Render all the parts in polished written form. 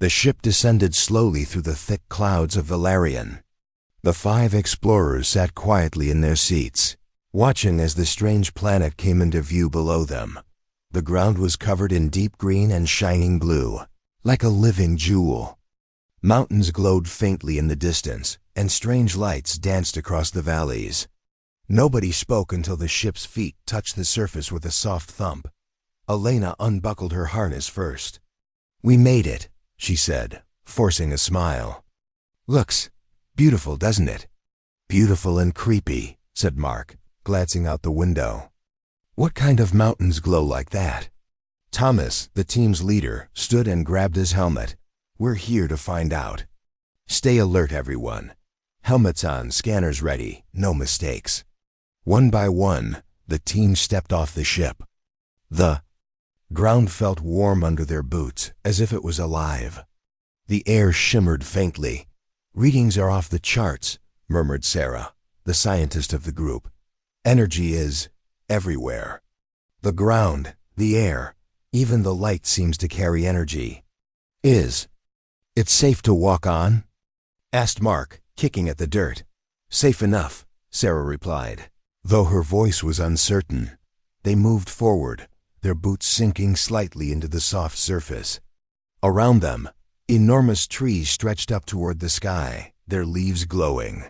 The ship descended slowly through the thick clouds of Valerian. The 5 explorers sat quietly in their seats, watching as the strange planet came into view below them. The ground was covered in deep green and shining blue, like a living jewel. Mountains glowed faintly in the distance, and strange lights danced across the valleys. Nobody spoke until the ship's feet touched the surface with a soft thump. Elena unbuckled her harness first. "We made it," she said, forcing a smile. "Looks beautiful, doesn't it?" "Beautiful and creepy," said Mark, glancing out the window. "What kind of mountains glow like that?" Thomas, the team's leader, stood and grabbed his helmet. "We're here to find out. Stay alert, everyone. Helmets on, scanners ready, no mistakes." One by one, the team stepped off the ship. The ground felt warm under their boots, as if it was alive. The air shimmered faintly. "Readings are off the charts," murmured Sarah, the scientist of the group. "Energy is everywhere. The ground, the air, even the light seems to carry energy." "Is it safe to walk on?" asked Mark, kicking at the dirt. "Safe enough," Sarah replied, though her voice was uncertain. They moved forward, their boots sinking slightly into the soft surface. Around them, enormous trees stretched up toward the sky, their leaves glowing.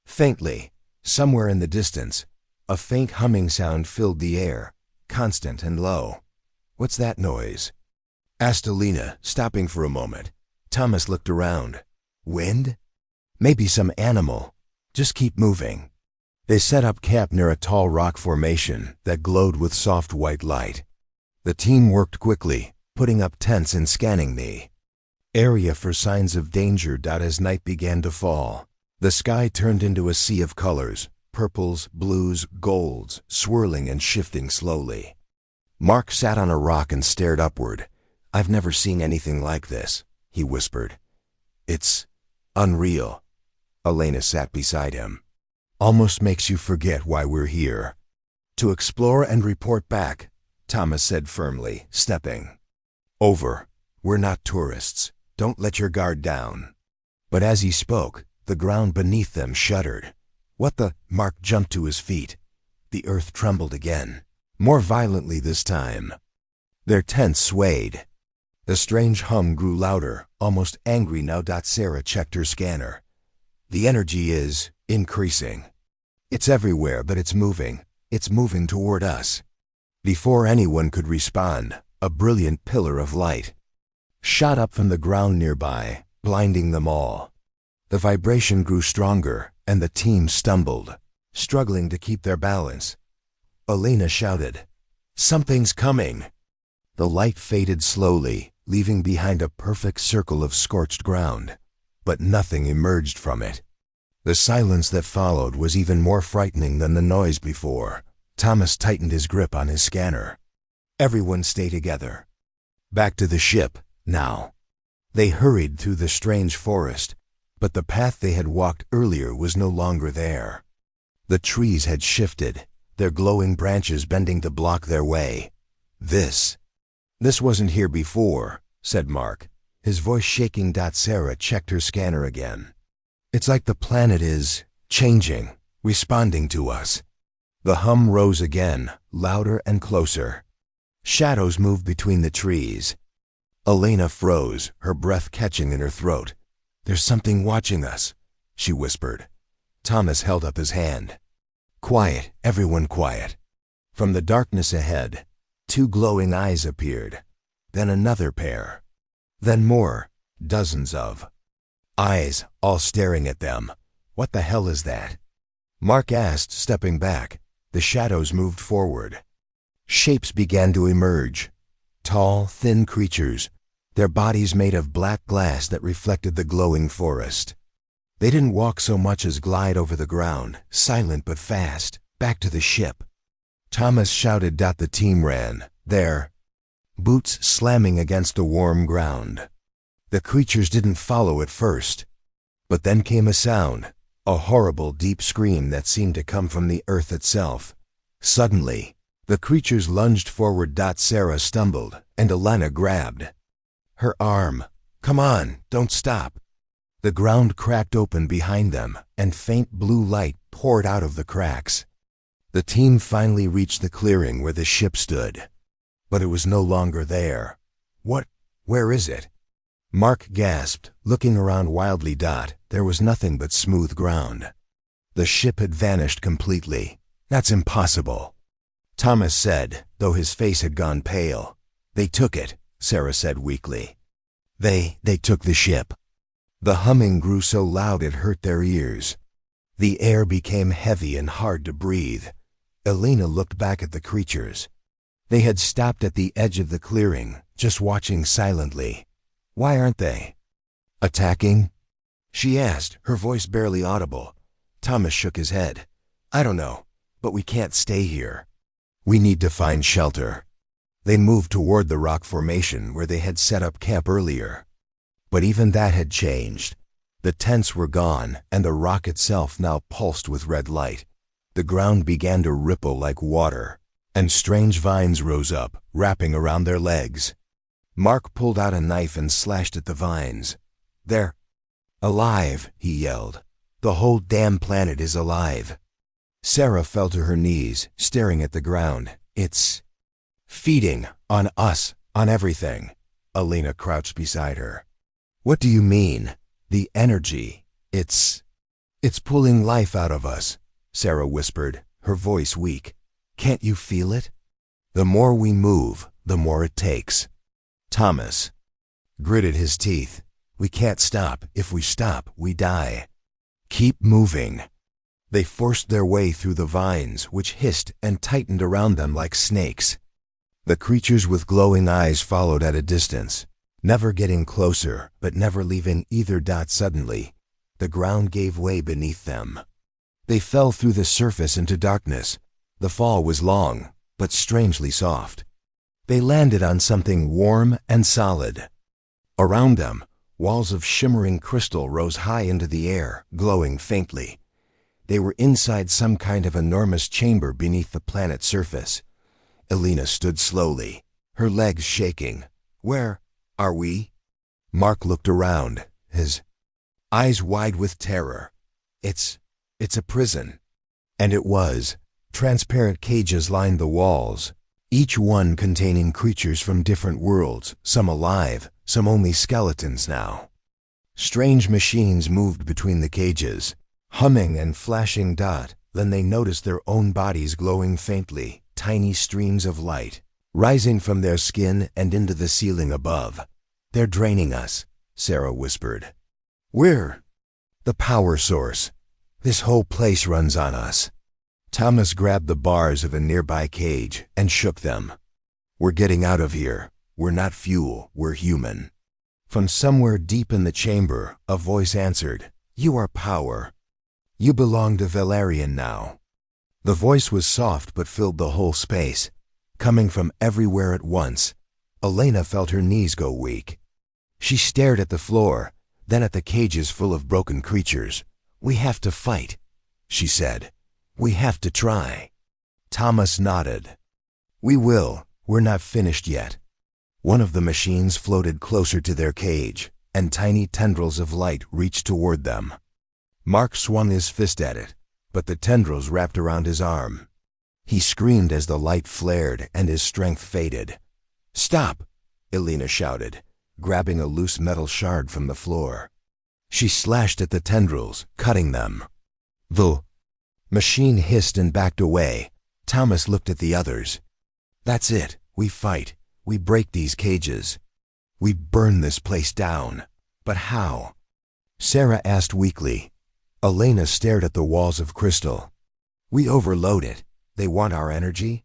Faintly, somewhere in the distance, a faint humming sound filled the air, constant and low. "What's that noise?" asked Elena, stopping for a moment. Thomas looked around. "Wind? Maybe some animal. Just keep moving." They set up camp near a tall rock formation that glowed with soft white light. The team worked quickly, putting up tents and scanning the area for signs of danger. As night began to fall, the sky turned into a sea of colors, purples, blues, golds, swirling and shifting slowly. Mark sat on a rock and stared upward. "I've never seen anything like this," he whispered. "It's unreal." Elena sat beside him. "Almost makes you forget why we're here." "To explore and report back," Thomas said firmly, stepping. "Over. We're not tourists. Don't let your guard down." But as he spoke, the ground beneath them shuddered. "What the—" Mark jumped to his feet. The earth trembled again, more violently this time. Their tents swayed. The strange hum grew louder, almost angry now. Sarah checked her scanner. "The energy is increasing. It's everywhere, but it's moving. It's moving toward us." Before anyone could respond, a brilliant pillar of light shot up from the ground nearby, blinding them all. The vibration grew stronger, and the team stumbled, struggling to keep their balance. Elena shouted, "Something's coming!" The light faded slowly, leaving behind a perfect circle of scorched ground, but nothing emerged from it. The silence that followed was even more frightening than the noise before. Thomas tightened his grip on his scanner. "Everyone stay together. Back to the ship, now." They hurried through the strange forest, but the path they had walked earlier was no longer there. The trees had shifted, their glowing branches bending to block their way. This wasn't here before," said Mark, his voice shaking. Sarah checked her scanner again. "It's like the planet is changing, responding to us." The hum rose again, louder and closer. Shadows moved between the trees. Elena froze, her breath catching in her throat. "There's something watching us," she whispered. Thomas held up his hand. "Quiet, everyone quiet." From the darkness ahead, 2 glowing eyes appeared, then another pair, then more, dozens of eyes, all staring at them. "What the hell is that?" Mark asked, stepping back. The shadows moved forward. Shapes began to emerge. Tall, thin creatures, their bodies made of black glass that reflected the glowing forest. They didn't walk so much as glide over the ground, silent but fast, back to the ship. Thomas shouted. The team ran, their boots slamming against the warm ground. The creatures didn't follow at first, but then came a sound, a horrible deep scream that seemed to come from the earth itself. Suddenly, the creatures lunged forward. Sarah stumbled, and Elena grabbed her arm. Come on, don't stop. The ground cracked open behind them, and faint blue light poured out of the cracks. The team finally reached the clearing where the ship stood. But it was no longer there. Where is it? Mark gasped, looking around wildly. There was nothing but smooth ground. The ship had vanished completely. That's impossible, Thomas said, though his face had gone pale. They took it, Sarah said weakly. They took the ship. The humming grew so loud it hurt their ears. The air became heavy and hard to breathe. Elena looked back at the creatures. They had stopped at the edge of the clearing, just watching silently. Why aren't they attacking? She asked, her voice barely audible. Thomas shook his head. I don't know, but we can't stay here. We need to find shelter. They moved toward the rock formation where they had set up camp earlier. But even that had changed. The tents were gone, and the rock itself now pulsed with red light. The ground began to ripple like water, and strange vines rose up, wrapping around their legs. Mark pulled out a knife and slashed at the vines. They're alive, he yelled. The whole damn planet is alive. Sarah fell to her knees, staring at the ground. It's feeding on us, on everything. Elena crouched beside her. What do you mean? The energy. It's pulling life out of us, Sarah whispered, her voice weak. Can't you feel it? The more we move, the more it takes. Thomas gritted his teeth. We can't stop. If we stop, we die. Keep moving. They forced their way through the vines, which hissed and tightened around them like snakes. The creatures with glowing eyes followed at a distance, never getting closer, but never leaving either. Suddenly, the ground gave way beneath them. They fell through the surface into darkness. The fall was long, but strangely soft. They landed on something warm and solid. Around them, walls of shimmering crystal rose high into the air, glowing faintly. They were inside some kind of enormous chamber beneath the planet's surface. Elena stood slowly, her legs shaking. Where are we? Mark looked around, his eyes wide with terror. It's a prison. And it was. Transparent cages lined the walls, each one containing creatures from different worlds, some alive, some only skeletons now. Strange machines moved between the cages, humming and flashing. Then they noticed their own bodies glowing faintly, tiny streams of light, rising from their skin and into the ceiling above. They're draining us, Sarah whispered. We're the power source. This whole place runs on us. Thomas grabbed the bars of a nearby cage and shook them. We're getting out of here. We're not fuel, we're human. From somewhere deep in the chamber, a voice answered, You are power. You belong to Valerian now. The voice was soft but filled the whole space, coming from everywhere at once. Elena felt her knees go weak. She stared at the floor, then at the cages full of broken creatures. We have to fight, she said. We have to try. Thomas nodded. We will. We're not finished yet. One of the machines floated closer to their cage, and tiny tendrils of light reached toward them. Mark swung his fist at it, but the tendrils wrapped around his arm. He screamed as the light flared and his strength faded. Stop, Elena shouted, grabbing a loose metal shard from the floor. She slashed at the tendrils, cutting them. The machine hissed and backed away. Thomas looked at the others. That's it. We fight. We break these cages. We burn this place down. But how? Sarah asked weakly. Elena stared at the walls of crystal. We overload it. They want our energy?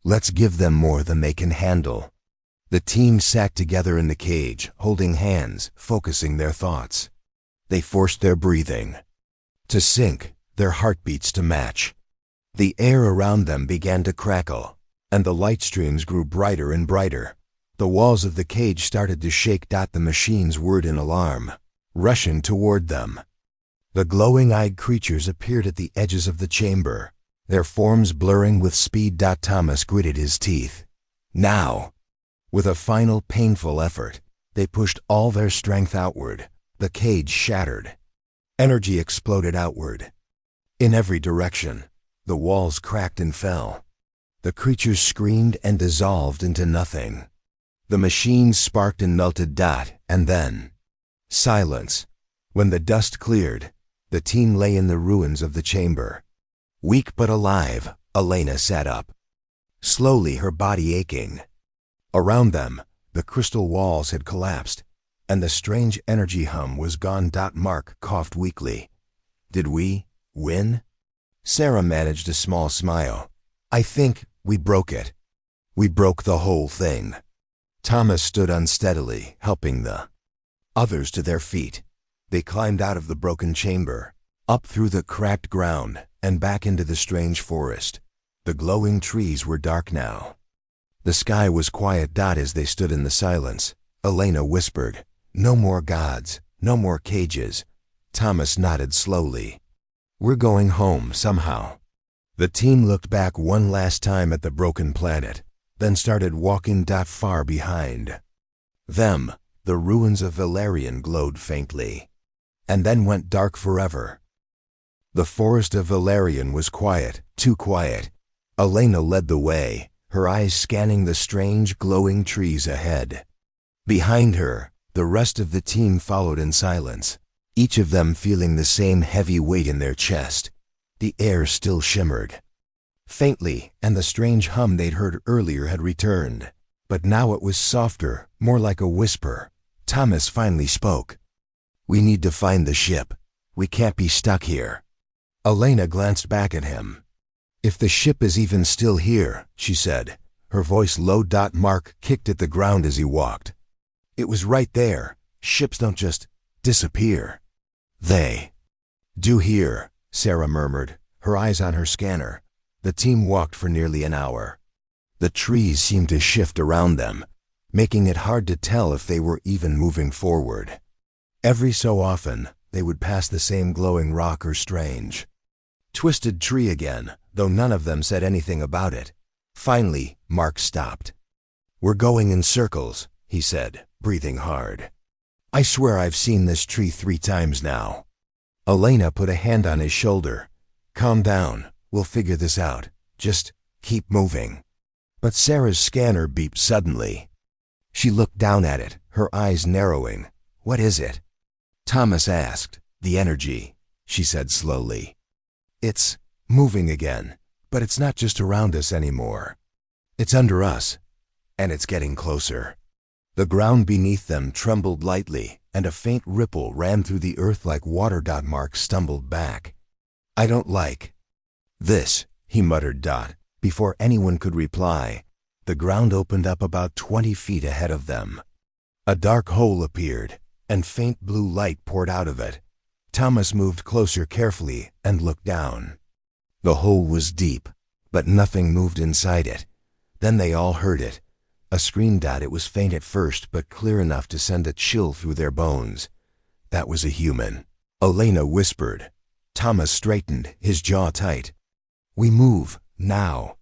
Let's give them more than they can handle. The team sat together in the cage, holding hands, focusing their thoughts. They forced their breathing to sync, their heartbeats to match. The air around them began to crackle, and the light streams grew brighter and brighter. The walls of the cage started to shake. The machines whirred in alarm, rushing toward them. The glowing-eyed creatures appeared at the edges of the chamber, their forms blurring with speed. Thomas gritted his teeth. Now! With a final painful effort, They pushed all their strength outward. The cage shattered. Energy exploded outward. In every direction, the walls cracked and fell. The creatures screamed and dissolved into nothing. The machines sparked and melted. And then, silence. When the dust cleared, the team lay in the ruins of the chamber. Weak but alive, Elena sat up, slowly, her body aching. Around them, the crystal walls had collapsed, and the strange energy hum was gone. Mark coughed weakly. Did we win? Sarah managed a small smile. I think we broke it. We broke the whole thing. Thomas stood unsteadily, helping the others to their feet. They climbed out of the broken chamber, up through the cracked ground, and back into the strange forest. The glowing trees were dark now. The sky was quiet. As they stood in the silence, Elena whispered, "No more gods, no more cages." Thomas nodded slowly. "We're going home somehow." The team looked back one last time at the broken planet, then started walking. Far behind them, the ruins of Valerian glowed faintly, and then went dark forever. The forest of Valerian was quiet, too quiet. Elena led the way, her eyes scanning the strange glowing trees ahead. Behind her, the rest of the team followed in silence, each of them feeling the same heavy weight in their chest. The air still shimmered faintly, and the strange hum they'd heard earlier had returned. But now it was softer, more like a whisper. Thomas finally spoke. "We need to find the ship. We can't be stuck here." Elena glanced back at him. "If the ship is even still here," she said, her voice low. Mark kicked at the ground as he walked. "It was right there. Ships don't just disappear. They do here," Sarah murmured, her eyes on her scanner. The team walked for nearly an hour. The trees seemed to shift around them, making it hard to tell if they were even moving forward. Every so often, they would pass the same glowing rock or strange twisted tree again, though none of them said anything about it. Finally, Mark stopped. "We're going in circles," he said, breathing hard. "I swear I've seen this tree 3 times now." Elena put a hand on his shoulder. "Calm down, we'll figure this out. Just keep moving." But Sarah's scanner beeped suddenly. She looked down at it, her eyes narrowing. "What is it?" Thomas asked. "The energy," she said slowly. "It's moving again, but it's not just around us anymore. It's under us, and it's getting closer." The ground beneath them trembled lightly, and a faint ripple ran through the earth like water. Mark stumbled back. "I don't like this," he muttered. Before anyone could reply, the ground opened up about 20 feet ahead of them. A dark hole appeared, and faint blue light poured out of it. Thomas moved closer carefully and looked down. The hole was deep, but nothing moved inside it. Then they all heard it. A scream. It was faint at first, but clear enough to send a chill through their bones. That was a human. Elena whispered. Thomas straightened, his jaw tight. "We move, now."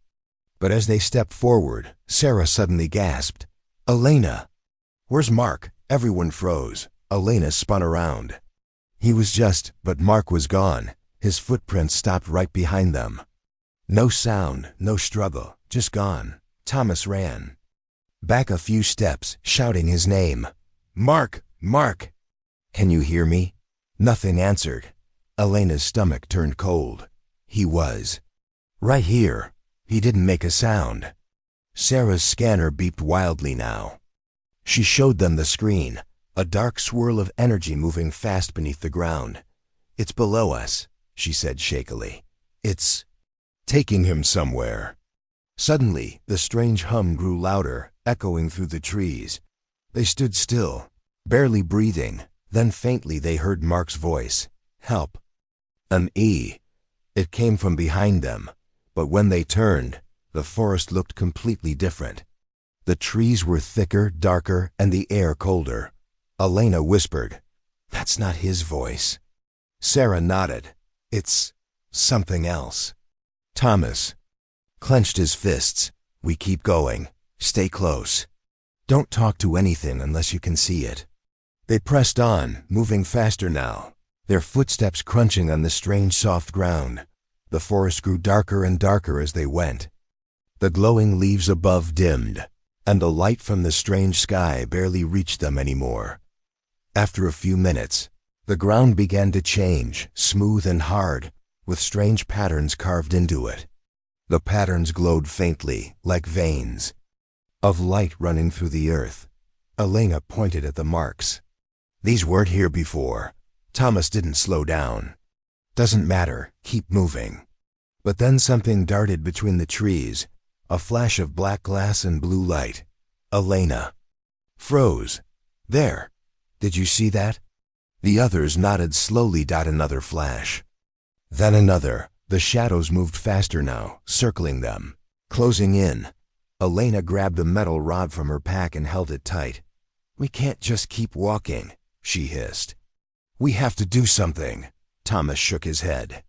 But as they stepped forward, Sarah suddenly gasped. "Elena!" "Where's Mark?" Everyone froze. Elena spun around. But Mark was gone. His footprints stopped right behind them. No sound, no struggle, just gone. Thomas ran back a few steps, shouting his name. "Mark! Mark! Can you hear me?" Nothing answered. Elena's stomach turned cold. He was right here. He didn't make a sound. Sarah's scanner beeped wildly now. She showed them the screen, a dark swirl of energy moving fast beneath the ground. "It's below us," she said shakily. "It's taking him somewhere." Suddenly, the strange hum grew louder, echoing through the trees. They stood still, barely breathing. Then faintly they heard Mark's voice. "Help." An E. It came from behind them, but when they turned, the forest looked completely different. The trees were thicker, darker, and the air colder. Elena whispered, "That's not his voice." Sarah nodded. "It's something else." Thomas clenched his fists. "We keep going. Stay close." Don't talk to anything unless you can see it. They pressed on, moving faster now, their footsteps crunching on the strange soft ground. The forest grew darker and darker as they went. The glowing leaves above dimmed, and the light from the strange sky barely reached them anymore. After a few minutes, the ground began to change, smooth and hard, with strange patterns carved into it. The patterns glowed faintly, like veins of light running through the earth. Elena pointed at the marks. These weren't here before. Thomas didn't slow down. Doesn't matter, keep moving. But then something darted between the trees, a flash of black glass and blue light. Elena froze. There. Did you see that? The others nodded slowly. Another flash. Then another. The shadows moved faster now, circling them, closing in. Elena grabbed a metal rod from her pack and held it tight. We can't just keep walking, she hissed. We have to do something. Thomas shook his head.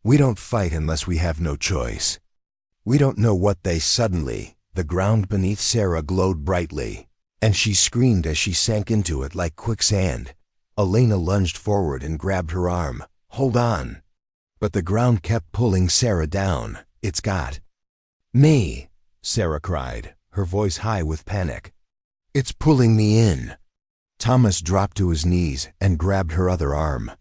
We don't fight unless we have no choice. We don't know what they suddenly. The ground beneath Sarah glowed brightly, and she screamed as she sank into it like quicksand. Elena lunged forward and grabbed her arm. Hold on. But the ground kept pulling Sarah down. It's got me, Sarah cried, her voice high with panic. It's pulling me in. Thomas dropped to his knees and grabbed her other arm.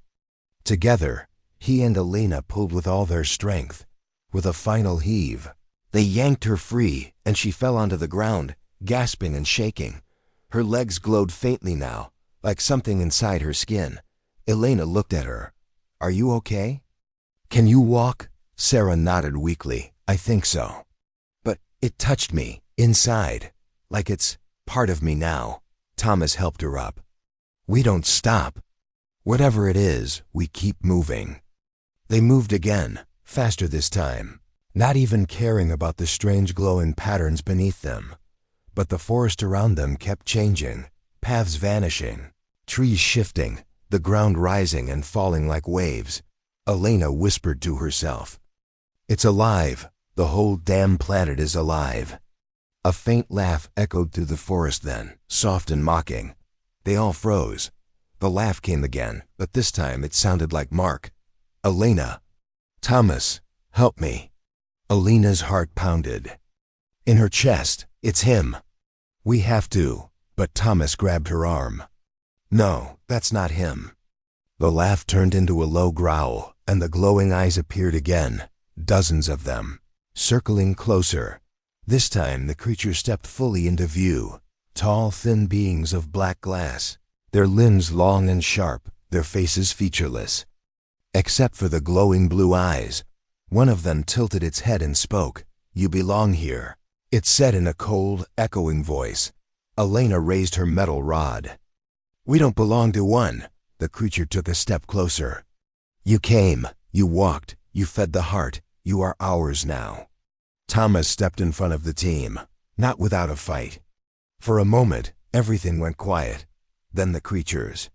Together, he and Elena pulled with all their strength. With a final heave, they yanked her free, and she fell onto the ground, gasping and shaking. Her legs glowed faintly now, like something inside her skin. Elena looked at her. Are you okay? Can you walk? Sarah nodded weakly. I think so. But it touched me, inside, like it's part of me now. Thomas helped her up. We don't stop. Whatever it is, we keep moving. They moved again, faster this time, not even caring about the strange glowing patterns beneath them. But the forest around them kept changing, paths vanishing, trees shifting, the ground rising and falling like waves. Elena whispered to herself. It's alive. The whole damn planet is alive. A faint laugh echoed through the forest then, soft and mocking. They all froze. The laugh came again, but this time it sounded like Mark. Elena. Thomas, help me. Elena's heart pounded. In her chest, it's him. We have to, but Thomas grabbed her arm. No, that's not him. The laugh turned into a low growl, and the glowing eyes appeared again, dozens of them, circling closer. This time the creature stepped fully into view, tall, thin beings of black glass, their limbs long and sharp, their faces featureless. Except for the glowing blue eyes. One of them tilted its head and spoke. You belong here, it said in a cold, echoing voice. Elena raised her metal rod. We don't belong to one. The creature took a step closer. You came, you walked, you fed the heart, you are ours now. Thomas stepped in front of the team, not without a fight. For a moment, everything went quiet. Then the creatures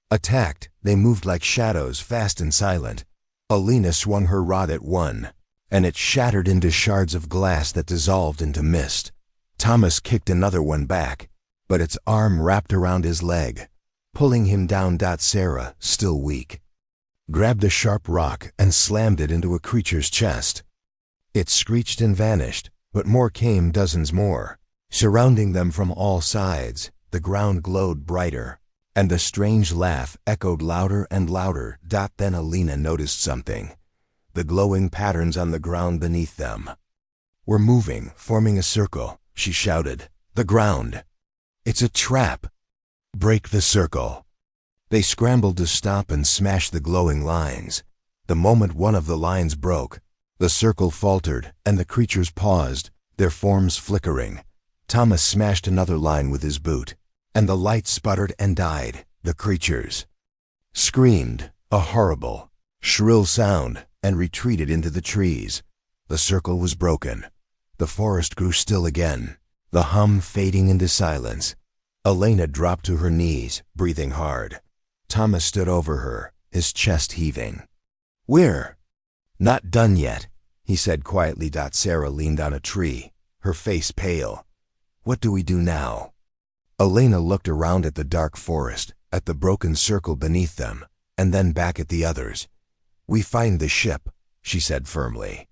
attacked. They moved like shadows, fast and silent. Elena swung her rod at one, and it shattered into shards of glass that dissolved into mist. Thomas kicked another one back, but its arm wrapped around his leg, pulling him down. Sarah, still weak, grabbed a sharp rock and slammed it into a creature's chest. It screeched and vanished, but more came, dozens more, surrounding them from all sides. The ground glowed brighter, and the strange laugh echoed louder and louder. Then Elena noticed something. The glowing patterns on the ground beneath them were moving, forming a circle. She shouted, The ground! It's a trap! Break the circle! They scrambled to stop and smash the glowing lines. The moment one of the lines broke, the circle faltered, and the creatures paused, their forms flickering. Thomas smashed another line with his boot, and the light sputtered and died. The creatures screamed, a horrible, shrill sound, and retreated into the trees. The circle was broken. The forest grew still again, the hum fading into silence. Elena dropped to her knees, breathing hard. Thomas stood over her, his chest heaving. We're not done yet, he said quietly. Sarah leaned on a tree, her face pale. What do we do now? Elena looked around at the dark forest, at the broken circle beneath them, and then back at the others. "We find the ship," she said firmly.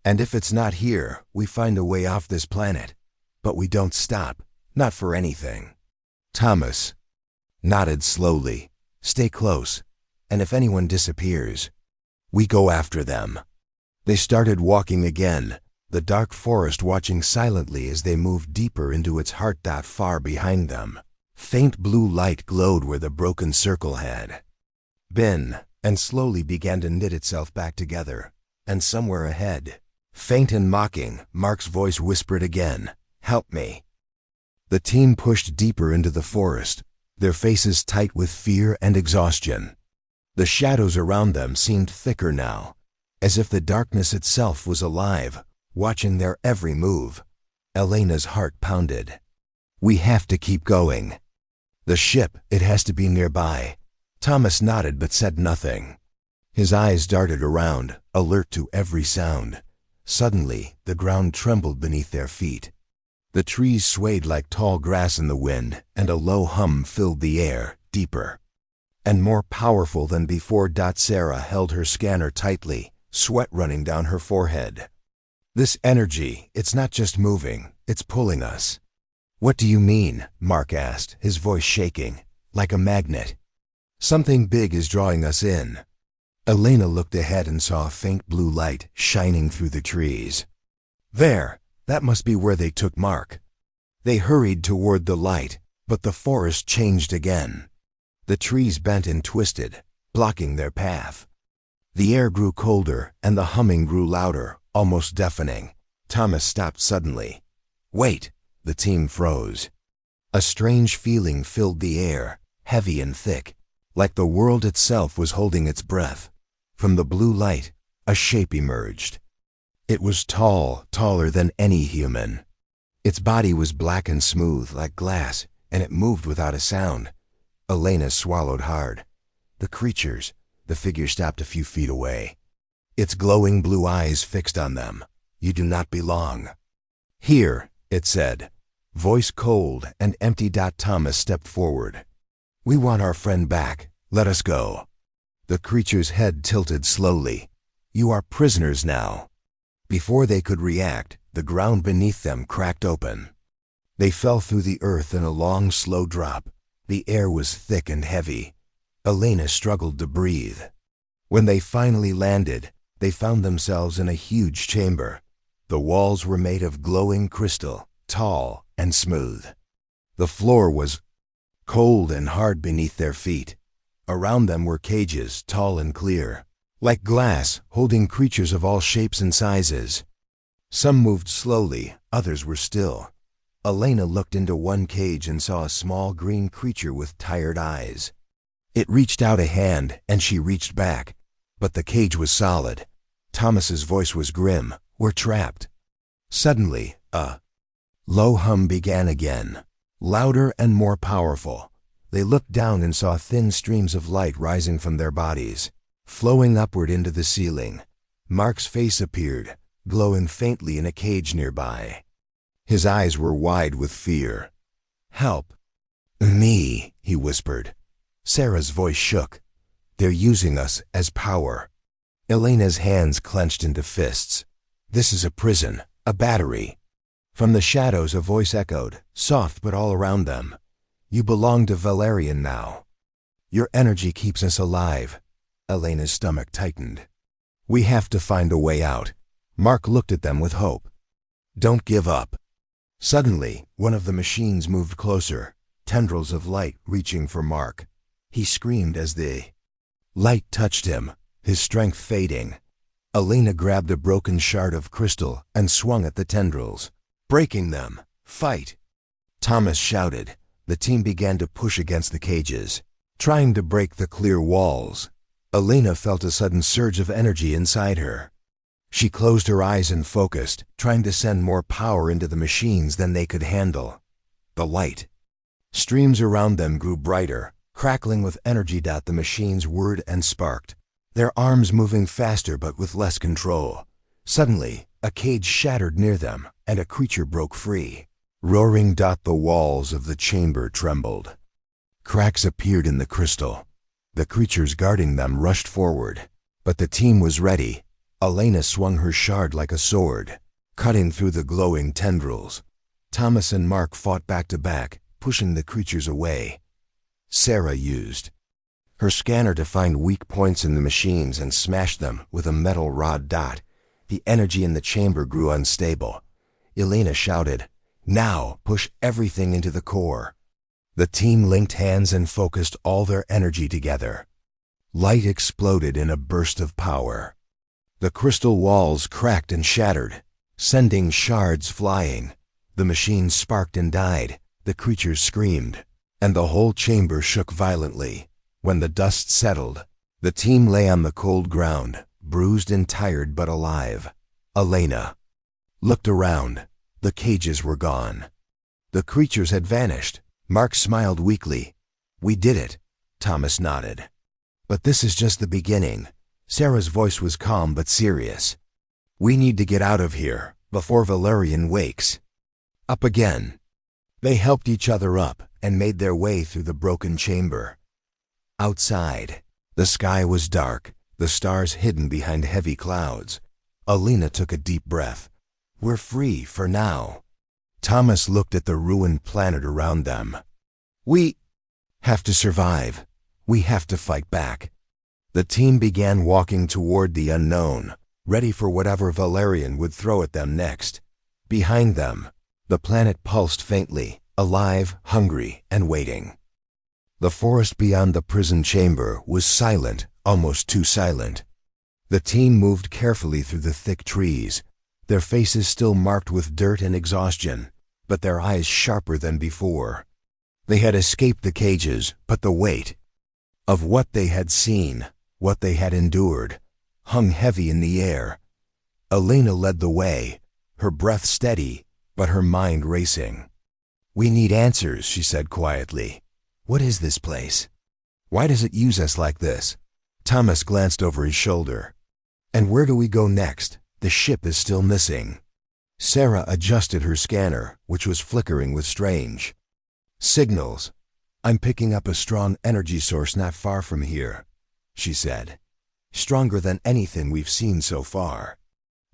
"And if it's not here, we find a way off this planet. But we don't stop, not for anything." Thomas nodded slowly. "Stay close, and if anyone disappears, we go after them." They started walking again, the dark forest watching silently as they moved deeper into its heart. Far behind them, faint blue light glowed where the broken circle had been, and slowly began to knit itself back together. And somewhere ahead, faint and mocking, Mark's voice whispered again, "Help me." The team pushed deeper into the forest, their faces tight with fear and exhaustion. The shadows around them seemed thicker now, as if the darkness itself was alive, watching their every move. Elena's heart pounded. "We have to keep going. The ship, it has to be nearby." Thomas nodded but said nothing. His eyes darted around, alert to every sound. Suddenly, the ground trembled beneath their feet. The trees swayed like tall grass in the wind, and a low hum filled the air, deeper and more powerful than before. Sarah held her scanner tightly, sweat running down her forehead. "This energy, it's not just moving, it's pulling us." "What do you mean?" Mark asked, his voice shaking, "Like a magnet." "Something big is drawing us in." Elena looked ahead and saw a faint blue light shining through the trees. "There, that must be where they took Mark." They hurried toward the light, but the forest changed again. The trees bent and twisted, blocking their path. The air grew colder, and the humming grew louder, almost deafening. Thomas stopped suddenly. "Wait!" The team froze. A strange feeling filled the air, heavy and thick, like the world itself was holding its breath. From the blue light, a shape emerged. It was tall, taller than any human. Its body was black and smooth, like glass, and it moved without a sound. Elena swallowed hard. The figure stopped a few feet away. Its glowing blue eyes fixed on them. "You do not belong." "Here," it said, voice cold and empty. Thomas stepped forward. "We want our friend back. Let us go." The creature's head tilted slowly. "You are prisoners now." Before they could react, the ground beneath them cracked open. They fell through the earth in a long, slow drop. The air was thick and heavy. Elena struggled to breathe. When they finally landed, they found themselves in a huge chamber. The walls were made of glowing crystal, tall and smooth. The floor was cold and hard beneath their feet. Around them were cages, tall and clear, like glass, holding creatures of all shapes and sizes. Some moved slowly, others were still. Elena looked into one cage and saw a small green creature with tired eyes. It reached out a hand, and she reached back, but the cage was solid. Thomas's voice was grim. "We're trapped." Suddenly, a low hum began again, louder and more powerful. They looked down and saw thin streams of light rising from their bodies, flowing upward into the ceiling. Mark's face appeared, glowing faintly in a cage nearby. His eyes were wide with fear. "Help me," he whispered. Sarah's voice shook. "They're using us as power." Elena's hands clenched into fists. "This is a prison, a battery." From the shadows a voice echoed, soft but all around them. "You belong to Valerian now. Your energy keeps us alive." Elena's stomach tightened. "We have to find a way out." Mark looked at them with hope. "Don't give up." Suddenly, one of the machines moved closer, tendrils of light reaching for Mark. He screamed as the light touched him, his strength fading. Elena grabbed a broken shard of crystal and swung at the tendrils, breaking them. "Fight!" Thomas shouted. The team began to push against the cages, trying to break the clear walls. Elena felt a sudden surge of energy inside her. She closed her eyes and focused, trying to send more power into the machines than they could handle. The light streams around them grew brighter, crackling with energy. The machines whirred and sparked, their arms moving faster but with less control. Suddenly, a cage shattered near them, and a creature broke free. Roaring, the walls of the chamber trembled. Cracks appeared in the crystal. The creatures guarding them rushed forward. But the team was ready. Elena swung her shard like a sword, cutting through the glowing tendrils. Thomas and Mark fought back to back, pushing the creatures away. Sarah used her scanner to find weak points in the machines and smashed them with a metal rod. The energy in the chamber grew unstable. Elena shouted, "Now, push everything into the core." The team linked hands and focused all their energy together. Light exploded in a burst of power. The crystal walls cracked and shattered, sending shards flying. The machines sparked and died. The creatures screamed, and the whole chamber shook violently. When the dust settled, the team lay on the cold ground, bruised and tired but alive. Elena looked around. The cages were gone. The creatures had vanished. Mark smiled weakly. "We did it." Thomas nodded. "But this is just the beginning." Sarah's voice was calm but serious. "We need to get out of here before Valerian wakes." Up again. They helped each other up and made their way through the broken chamber. Outside, the sky was dark, the stars hidden behind heavy clouds. Elena took a deep breath. "We're free for now." Thomas looked at the ruined planet around them. "We have to survive. We have to fight back." The team began walking toward the unknown, ready for whatever Valerian would throw at them next. Behind them, the planet pulsed faintly, alive, hungry, and waiting. The forest beyond the prison chamber was silent, almost too silent. The team moved carefully through the thick trees, their faces still marked with dirt and exhaustion, but their eyes sharper than before. They had escaped the cages, but the weight of what they had seen, what they had endured, hung heavy in the air. Elena led the way, her breath steady, but her mind racing. "We need answers," she said quietly. "What is this place? Why does it use us like this?" Thomas glanced over his shoulder. "And where do we go next? The ship is still missing." Sarah adjusted her scanner, which was flickering with strange signals. "I'm picking up a strong energy source not far from here," she said. "Stronger than anything we've seen so far."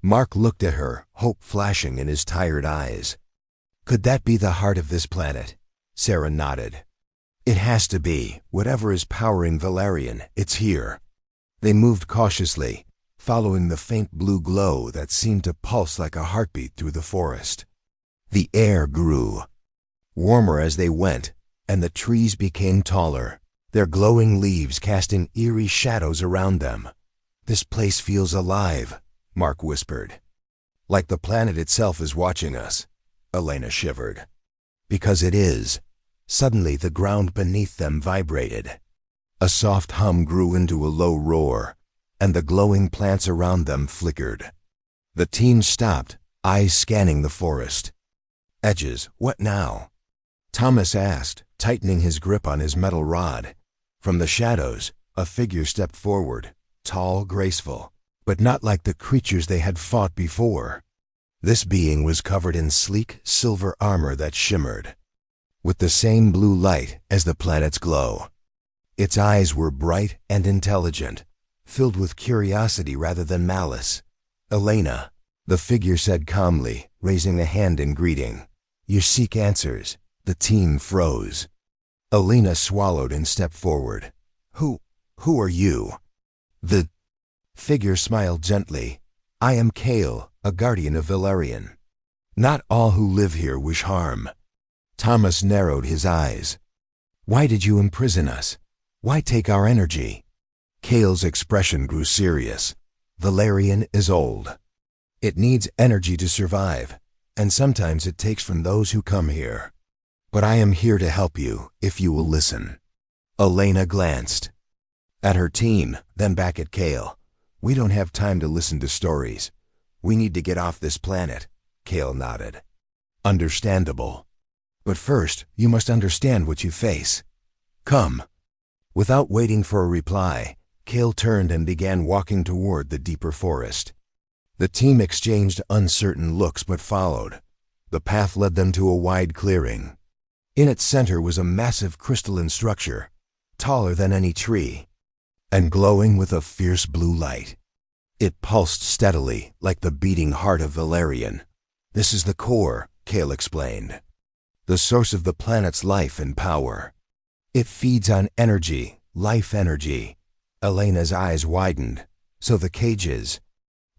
Mark looked at her, hope flashing in his tired eyes. "Could that be the heart of this planet?" Sarah nodded. "It has to be. Whatever is powering Valerian, it's here." They moved cautiously, following the faint blue glow that seemed to pulse like a heartbeat through the forest. The air grew warmer as they went, and the trees became taller, their glowing leaves casting eerie shadows around them. "This place feels alive," Mark whispered. "Like the planet itself is watching us," Elena shivered. "Because it is." Suddenly the ground beneath them vibrated. A soft hum grew into a low roar, and the glowing plants around them flickered. The team stopped, eyes scanning the forest. "Edges, what now?" Thomas asked, tightening his grip on his metal rod. From the shadows, a figure stepped forward, tall, graceful, but not like the creatures they had fought before. This being was covered in sleek, silver armor that shimmered with the same blue light as the planet's glow. Its eyes were bright and intelligent, filled with curiosity rather than malice. "Elena," the figure said calmly, raising a hand in greeting. "You seek answers." The team froze. Elena swallowed and stepped forward. Who are you?" The figure smiled gently. "I am Kale, a guardian of Valerian. Not all who live here wish harm." Thomas narrowed his eyes. "Why did you imprison us? Why take our energy?" Kale's expression grew serious. "Valerian is old. It needs energy to survive, and sometimes it takes from those who come here. But I am here to help you, if you will listen." Elena glanced at her team, then back at Kale. "We don't have time to listen to stories. We need to get off this planet." Kale nodded. "Understandable. But first, you must understand what you face. Come." Without waiting for a reply, Kale turned and began walking toward the deeper forest. The team exchanged uncertain looks but followed. The path led them to a wide clearing. In its center was a massive crystalline structure, taller than any tree, and glowing with a fierce blue light. It pulsed steadily, like the beating heart of Valerian. "This is the core," Kale explained. "The source of the planet's life and power. It feeds on energy, life energy." Elena's eyes widened. "So the cages,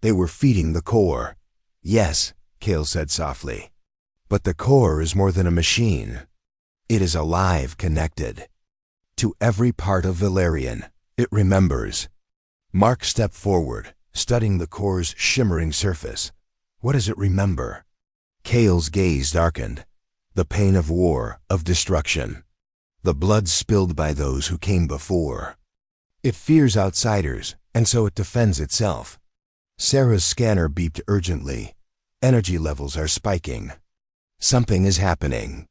they were feeding the core." "Yes," Kale said softly. "But the core is more than a machine. It is alive, connected to every part of Valerian. It remembers." Mark stepped forward, studying the core's shimmering surface. "What does it remember?" Kale's gaze darkened. "The pain of war, of destruction. The blood spilled by those who came before. It fears outsiders, and so it defends itself." Sarah's scanner beeped urgently. "Energy levels are spiking. Something is happening."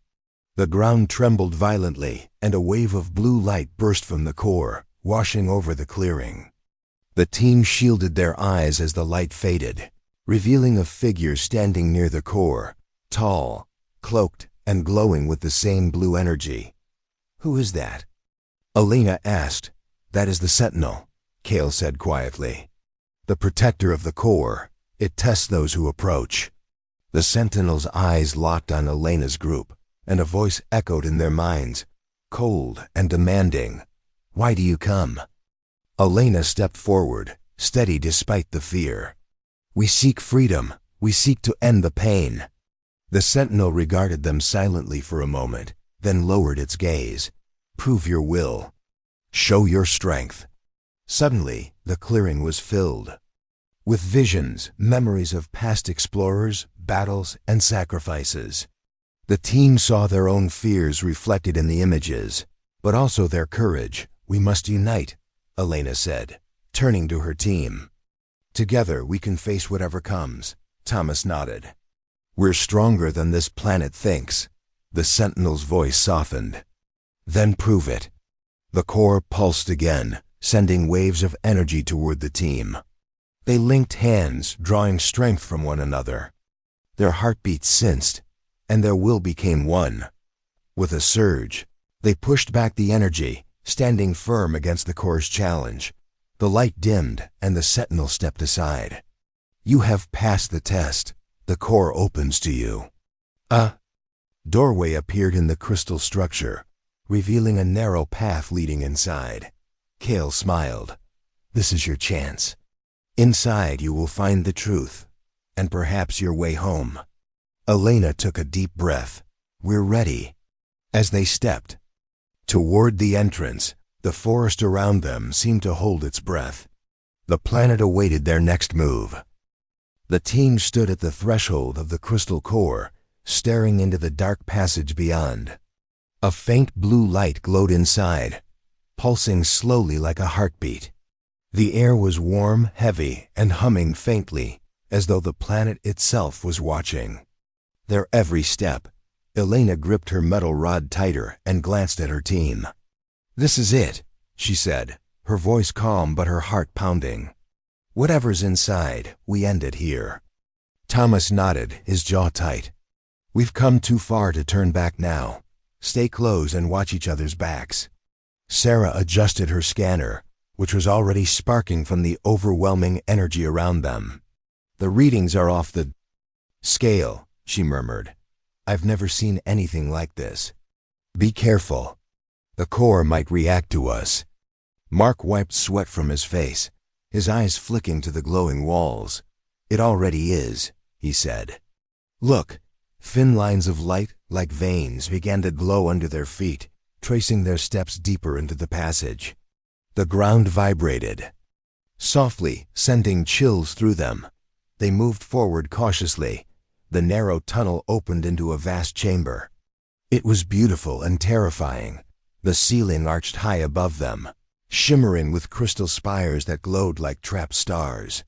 The ground trembled violently, and a wave of blue light burst from the core, washing over the clearing. The team shielded their eyes as the light faded, revealing a figure standing near the core, tall, cloaked, and glowing with the same blue energy. "Who is that?" Elena asked. "That is the Sentinel," Kale said quietly. "The protector of the core. It tests those who approach." The Sentinel's eyes locked on Elena's group, and a voice echoed in their minds, cold and demanding. "Why do you come?" Elena stepped forward, steady despite the fear. "We seek freedom. We seek to end the pain." The Sentinel regarded them silently for a moment, then lowered its gaze. "Prove your will. Show your strength." Suddenly, the clearing was filled with visions, memories of past explorers, battles, and sacrifices. The team saw their own fears reflected in the images, but also their courage. "We must unite," Elena said, turning to her team. "Together we can face whatever comes." Thomas nodded. "We're stronger than this planet thinks." The Sentinel's voice softened. "Then prove it." The core pulsed again, sending waves of energy toward the team. They linked hands, drawing strength from one another. Their heartbeats synced, and their will became one. With a surge, they pushed back the energy, standing firm against the core's challenge. The light dimmed, and the Sentinel stepped aside. "You have passed the test. The core opens to you." A doorway appeared in the crystal structure, revealing a narrow path leading inside. Kale smiled. "This is your chance. Inside you will find the truth, and perhaps your way home." Elena took a deep breath. "We're ready." As they stepped toward the entrance, the forest around them seemed to hold its breath. The planet awaited their next move. The team stood at the threshold of the crystal core, staring into the dark passage beyond. A faint blue light glowed inside, pulsing slowly like a heartbeat. The air was warm, heavy, and humming faintly, as though the planet itself was watching. Their every step, Elena gripped her metal rod tighter and glanced at her team. "This is it," she said, her voice calm but her heart pounding. "Whatever's inside, we end it here." Thomas nodded, his jaw tight. "We've come too far to turn back now. Stay close and watch each other's backs." Sarah adjusted her scanner, which was already sparking from the overwhelming energy around them. "The readings are off the scale," she murmured. "I've never seen anything like this. Be careful. The core might react to us." Mark wiped sweat from his face, his eyes flicking to the glowing walls. "It already is," he said. "Look." Thin lines of light, like veins, began to glow under their feet, tracing their steps deeper into the passage. The ground vibrated softly, sending chills through them. They moved forward cautiously. The narrow tunnel opened into a vast chamber. It was beautiful and terrifying. The ceiling arched high above them, shimmering with crystal spires that glowed like trapped stars.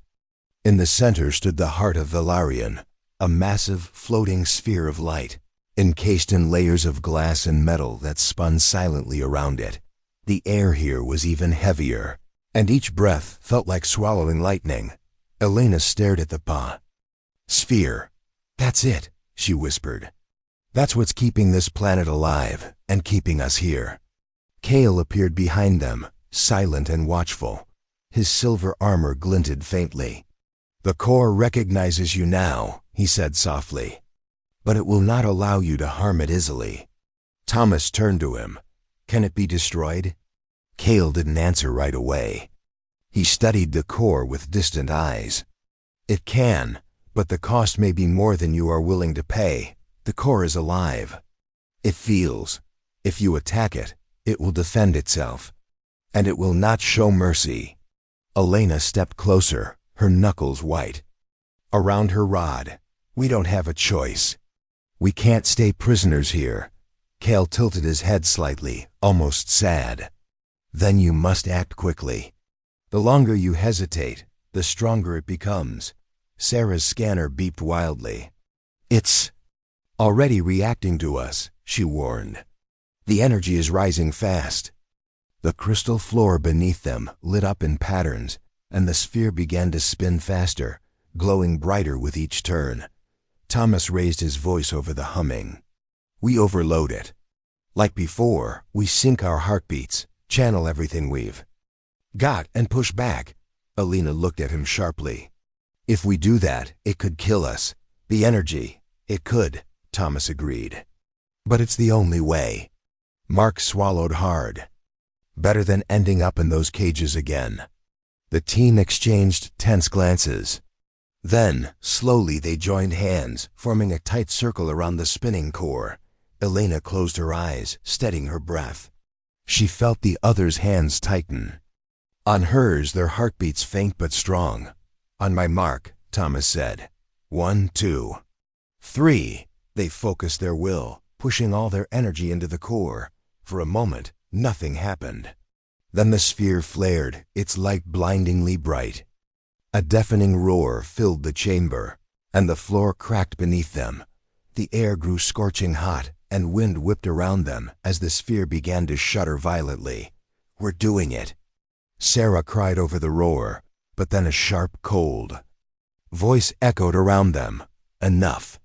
In the center stood the heart of Valerian, a massive, floating sphere of light, encased in layers of glass and metal that spun silently around it. The air here was even heavier, and each breath felt like swallowing lightning. Elena stared at the sphere. "That's it," she whispered. "That's what's keeping this planet alive and keeping us here." Kale appeared behind them, silent and watchful. His silver armor glinted faintly. "The core recognizes you now," he said softly, "but it will not allow you to harm it easily." Thomas turned to him. "Can it be destroyed?" Kale didn't answer right away. He studied the core with distant eyes. "It can, but the cost may be more than you are willing to pay. The core is alive. It feels. If you attack it, it will defend itself. And it will not show mercy." Elena stepped closer, her knuckles white. Around her rod, "We don't have a choice. We can't stay prisoners here." Kale tilted his head slightly, almost sad. "Then you must act quickly. The longer you hesitate, the stronger it becomes." Sarah's scanner beeped wildly. "It's already reacting to us," she warned. "The energy is rising fast." The crystal floor beneath them lit up in patterns, and the sphere began to spin faster, glowing brighter with each turn. Thomas raised his voice over the humming. "We overload it. Like before, we sync our heartbeats, channel everything we've got, and push back." Elena looked at him sharply. "If we do that, it could kill us. The energy, it could," Thomas agreed. "But it's the only way." Mark swallowed hard. Better than ending up in those cages again. The team exchanged tense glances. Then, slowly they joined hands, forming a tight circle around the spinning core. Elena closed her eyes, steadying her breath. She felt the others' hands tighten. On hers, their heartbeats faint but strong. "On my mark," Thomas said. 1, 2, 3. They focused their will, pushing all their energy into the core. For a moment, nothing happened. Then the sphere flared, its light blindingly bright. A deafening roar filled the chamber, and the floor cracked beneath them. The air grew scorching hot, and wind whipped around them as the sphere began to shudder violently. "We're doing it!" Sarah cried over the roar, but then a sharp, cold voice echoed around them. "Enough!"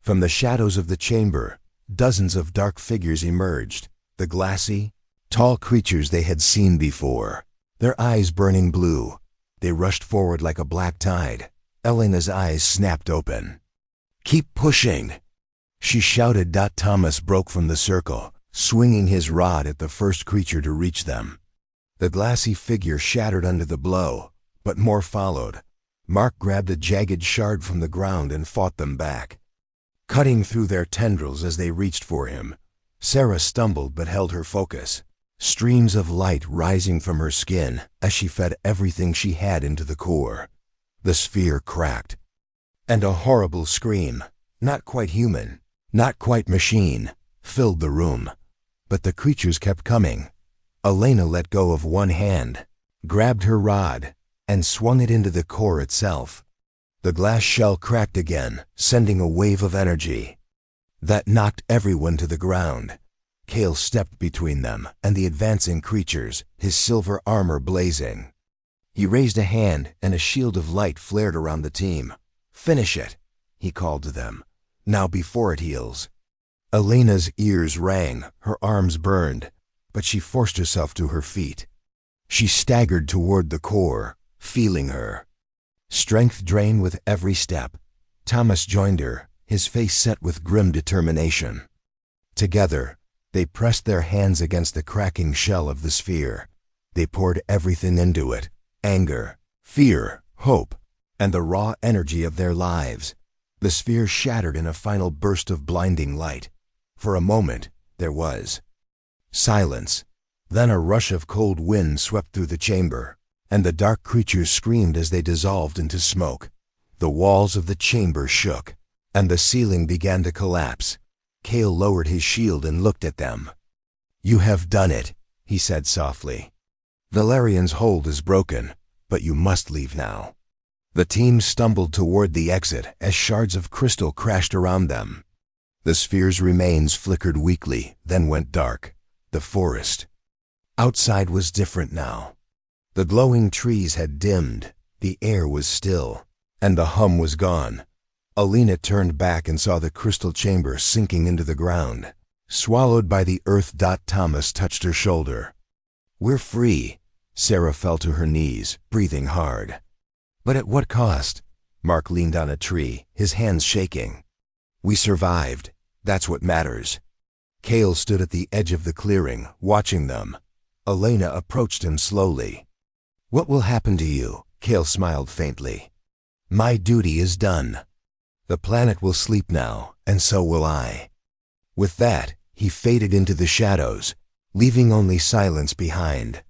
From the shadows of the chamber, dozens of dark figures emerged, the glassy, tall creatures they had seen before, their eyes burning blue. They rushed forward like a black tide. Elena's eyes snapped open. "Keep pushing!" she shouted. Thomas broke from the circle, swinging his rod at the first creature to reach them. The glassy figure shattered under the blow, but more followed. Mark grabbed a jagged shard from the ground and fought them back, cutting through their tendrils as they reached for him. Sarah stumbled but held her focus, streams of light rising from her skin as she fed everything she had into the core. The sphere cracked, and a horrible scream, not quite human, not quite machine, filled the room. But the creatures kept coming. Elena let go of one hand, grabbed her rod, and swung it into the core itself. The glass shell cracked again, sending a wave of energy that knocked everyone to the ground. Kale stepped between them and the advancing creatures, his silver armor blazing. He raised a hand and a shield of light flared around the team. "Finish it," he called to them. "Now before it heals." Elena's ears rang, her arms burned, but she forced herself to her feet. She staggered toward the core, feeling her strength drain with every step. Thomas joined her, his face set with grim determination. Together, they pressed their hands against the cracking shell of the sphere. They poured everything into it: anger, fear, hope, and the raw energy of their lives. The sphere shattered in a final burst of blinding light. For a moment, there was silence. Then a rush of cold wind swept through the chamber, and the dark creatures screamed as they dissolved into smoke. The walls of the chamber shook, and the ceiling began to collapse. Kale lowered his shield and looked at them. "You have done it," he said softly. "Valerian's hold is broken, but you must leave now." The team stumbled toward the exit as shards of crystal crashed around them. The sphere's remains flickered weakly, then went dark. The forest outside was different now. The glowing trees had dimmed, the air was still, and the hum was gone. Alina turned back and saw the crystal chamber sinking into the ground, swallowed by the earth. Thomas touched her shoulder. "We're free." Sarah fell to her knees, breathing hard. "But at what cost?" Mark leaned on a tree, his hands shaking. "We survived. That's what matters." Cale stood at the edge of the clearing, watching them. Alina approached him slowly. "What will happen to you?" Cale smiled faintly. "My duty is done. The planet will sleep now, and so will I." With that, he faded into the shadows, leaving only silence behind.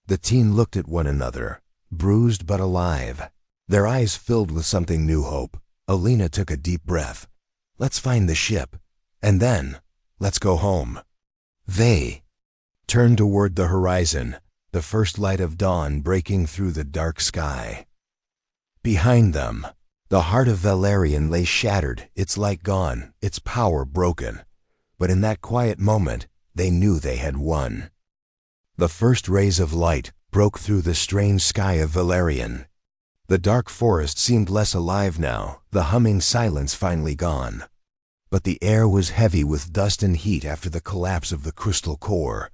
The team looked at one another, bruised but alive, their eyes filled with something new hope. Alina took a deep breath. "Let's find the ship, and then, let's go home." They turned toward the horizon, the first light of dawn breaking through the dark sky. Behind them, the heart of Valerian lay shattered, its light gone, its power broken. But in that quiet moment, they knew they had won. The first rays of light broke through the strange sky of Valerian. The dark forest seemed less alive now, the humming silence finally gone. But the air was heavy with dust and heat after the collapse of the crystal core.